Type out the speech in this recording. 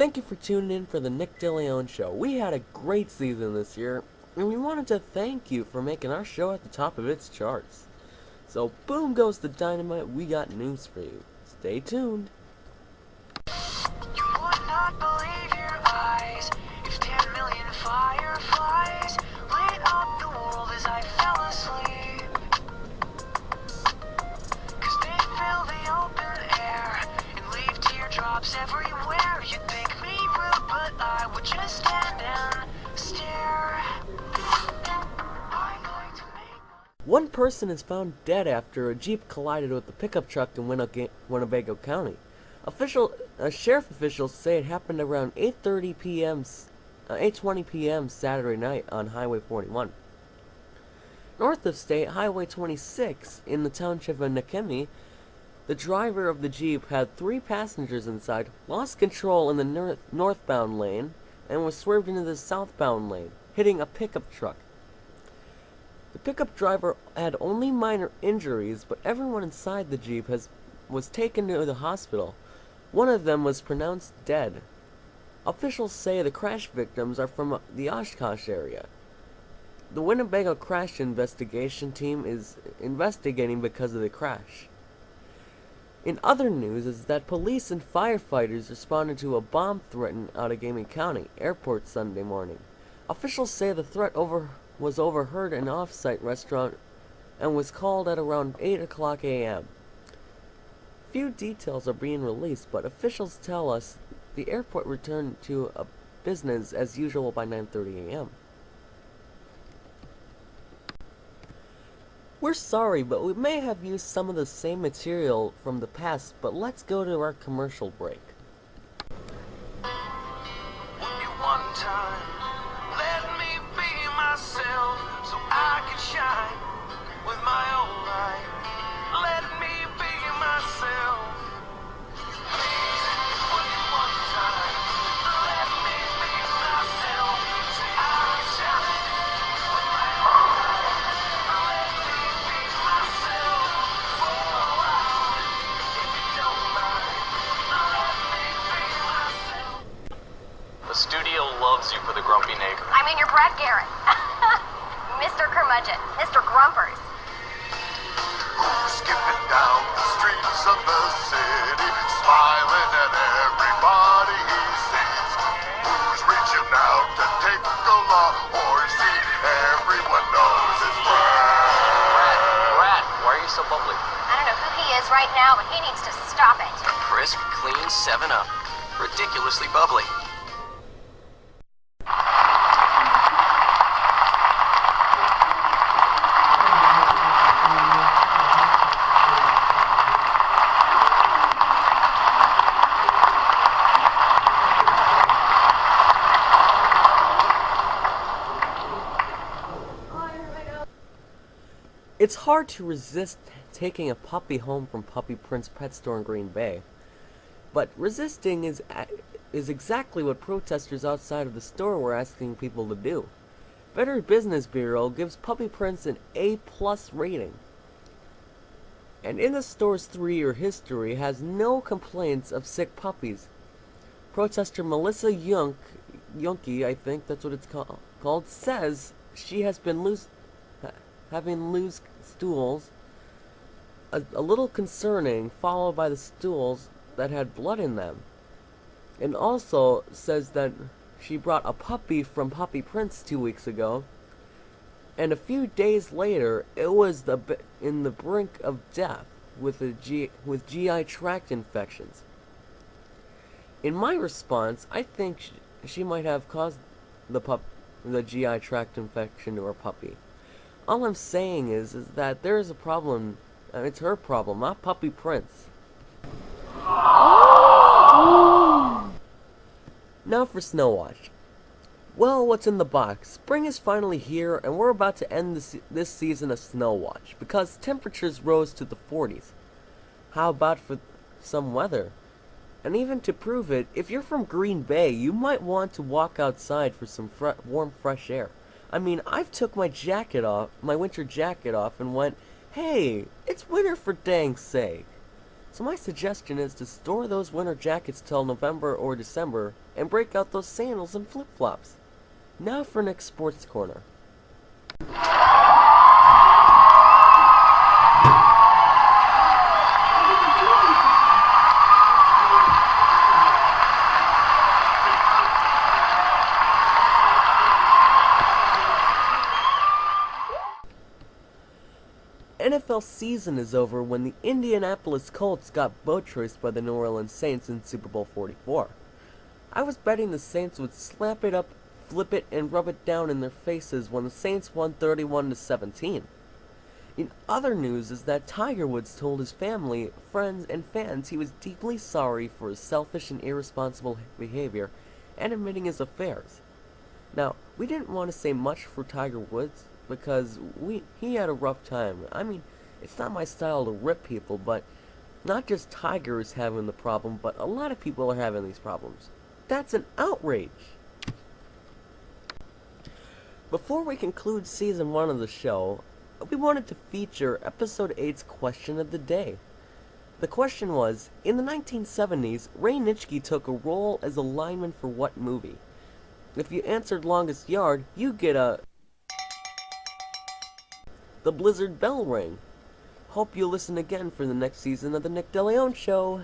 Thank you for tuning in for the Nick DeLeon Show. We had a great season this year, and we wanted to thank you for making our show at the top of its charts. So boom goes the dynamite, we got news for you. Stay tuned. You would not believe your eyes if 10 million fireflies lit up the world as I fell asleep. 'Cause they fill the open air and leave teardrops everywhere. You'd think me rude, but I would just stand and stare. I'm going to make One person is found dead after a Jeep collided with a pickup truck in Winnebago County. Sheriff officials say it happened around 8:20 p.m. Saturday night on Highway 41. North of State Highway 26 in the township of Nakemi, the driver of the Jeep had 3 passengers inside, lost control in the northbound lane, and was swerved into the southbound lane, hitting a pickup truck. The pickup driver had only minor injuries, but everyone inside the Jeep was taken to the hospital. One of them was pronounced dead. Officials say the crash victims are from the Oshkosh area. The Winnebago Crash Investigation Team is investigating because of the crash. In other news is that police and firefighters responded to a bomb threat in Outagamie County Airport Sunday morning. Officials say the threat was overheard in an off-site restaurant and was called at around 8 o'clock a.m. Few details are being released, but officials tell us the airport returned to a business as usual by 9:30 a.m. We're sorry, but we may have used some of the same material from the past, but let's go to our commercial break. one time. Let me be myself so I can shine with my own light. Let me be myself. Please, one time. Let me be myself so I can shine with my own light. Let me be myself for a while. If you don't mind, let me be myself. The studio loves you for the grumpy neighbor. I mean, you're Brad Garrett. Mr. Curmudgeon. Mr. Grumpers. Who's skipping down the streets of the city, smiling at everybody he sees? Who's reaching out to take a law or see? Everyone knows it's Brad. Brad, why are you so bubbly? I don't know who he is right now, but he needs to stop it. Crisp, clean, 7-Up. Ridiculously bubbly. It's hard to resist taking a puppy home from Puppy Prince Pet Store in Green Bay, but resisting is exactly what protesters outside of the store were asking people to do. Better Business Bureau gives Puppy Prince an A+ rating, and in the store's 3-year history has no complaints of sick puppies. Protester Melissa Yunke, I think that's what it's called, says she has been having loose stools, a little concerning, followed by the stools that had blood in them. And also says that she brought a puppy from Puppy Prince 2 weeks ago, and a few days later it was in the brink of death with GI tract infections. In my response, I think she might have caused the GI tract infection to her puppy. All I'm saying is that there is a problem, and it's her problem, not Puppy Prince. Now for Snow Watch. Well, what's in the box? Spring is finally here, and we're about to end this season of Snow Watch, because temperatures rose to the 40s. How about for some weather? And even to prove it, if you're from Green Bay, you might want to walk outside for some warm, fresh air. I mean, I've took my winter jacket off, and went, hey, it's winter for dang sake. So my suggestion is to store those winter jackets till November or December and break out those sandals and flip-flops. Now for Nick's Sports Corner. NFL season is over when the Indianapolis Colts got boat raced by the New Orleans Saints in Super Bowl 44. I was betting the Saints would slap it up, flip it, and rub it down in their faces when the Saints won 31-17. In other news is that Tiger Woods told his family, friends, and fans he was deeply sorry for his selfish and irresponsible behavior and admitting his affairs. Now, we didn't want to say much for Tiger Woods because he had a rough time. I mean, it's not my style to rip people, but not just Tiger is having the problem, but a lot of people are having these problems. That's an outrage! Before we conclude Season 1 of the show, we wanted to feature Episode 8's Question of the Day. The question was, in the 1970s, Ray Nitschke took a role as a lineman for what movie? If you answered Longest Yard, you get the Blizzard Bell ring. Hope you listen again for the next season of the Nick DeLeon Show.